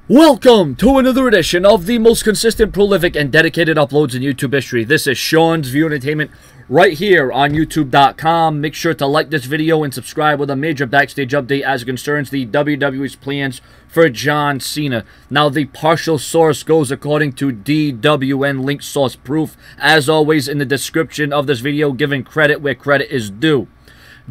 Welcome to another edition of the most consistent, prolific, and dedicated uploads in YouTube history. This is Sean's View Entertainment right here on YouTube.com. Make sure to like this video and subscribe with a major backstage update as it concerns the WWE's plans for John Cena. Now, the partial source goes according to DWN link source proof, as always in the description of this video, giving credit where credit is due.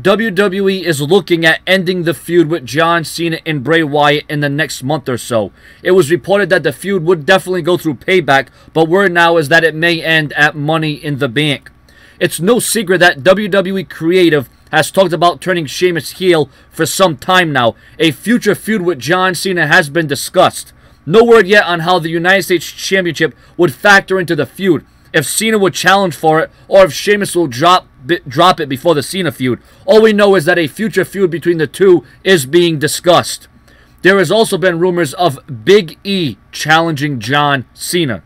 WWE is looking at ending the feud with John Cena and Bray Wyatt in the next month or so. It was reported that the feud would definitely go through Payback, but word now is that it may end at Money in the Bank. It's no secret that WWE Creative has talked about turning Sheamus heel for some time now. A future feud with John Cena has been discussed. No word yet on how the United States Championship would factor into the feud, if Cena would challenge for it, or if Sheamus will drop it before the Cena feud. All we know is that a future feud between the two is being discussed. There has also been rumors of Big E challenging John Cena.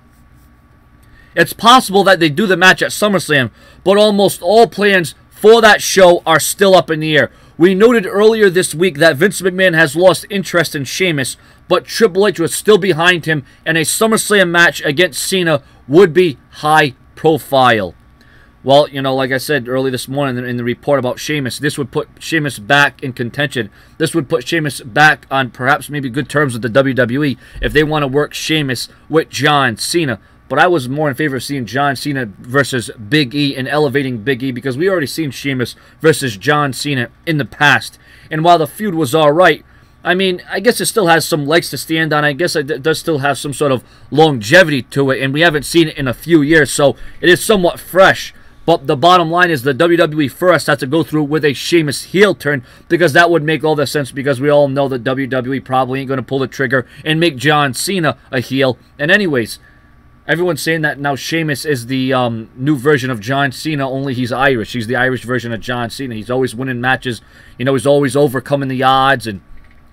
It's possible that they do the match at SummerSlam, but almost all plans for that show are still up in the air. We noted earlier this week that Vince McMahon has lost interest in Sheamus, but Triple H was still behind him, and a SummerSlam match against Cena would be high profile. Well, you know, like I said early this morning in the report about Sheamus, this would put Sheamus back in contention. This would put Sheamus back on perhaps maybe good terms with the WWE if they want to work Sheamus with John Cena. But I was more in favor of seeing John Cena versus Big E and elevating Big E, because we already seen Sheamus versus John Cena in the past. And while the feud was alright, I mean, I guess it still has some legs to stand on. I guess it does still have some sort of longevity to it, and we haven't seen it in a few years, so it is somewhat fresh. But the bottom line is the WWE first has to go through with a Sheamus heel turn, because that would make all the sense, because we all know that WWE probably ain't going to pull the trigger and make John Cena a heel. And anyways, everyone's saying that now Sheamus is the new version of John Cena, only he's Irish. He's the Irish version of John Cena. He's always winning matches. You know, he's always overcoming the odds and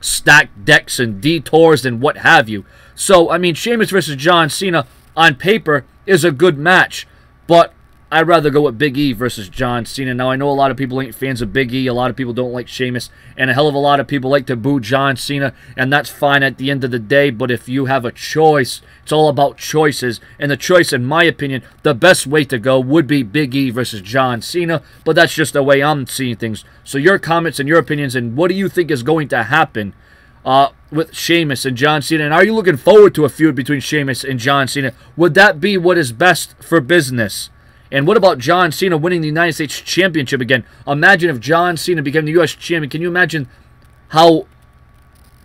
stacked decks and detours and what have you. So, I mean, Sheamus versus John Cena on paper is a good match, but I'd rather go with Big E versus John Cena. Now, I know a lot of people ain't fans of Big E. A lot of people don't like Sheamus. And a hell of a lot of people like to boo John Cena. And that's fine at the end of the day. But if you have a choice, it's all about choices. And the choice, in my opinion, the best way to go would be Big E versus John Cena. But that's just the way I'm seeing things. So your comments and your opinions, and what do you think is going to happen with Sheamus and John Cena? And are you looking forward to a feud between Sheamus and John Cena? Would that be what is best for business? And what about John Cena winning the United States Championship again? Imagine if John Cena became the U.S. Champion. Can you imagine how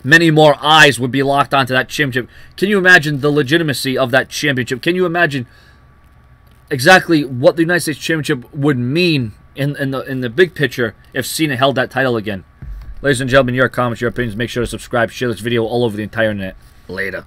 many more eyes would be locked onto that championship? Can you imagine the legitimacy of that championship? Can you imagine exactly what the United States Championship would mean in the big picture if Cena held that title again? Ladies and gentlemen, your comments, your opinions, make sure to subscribe, share this video all over the entire internet. Later.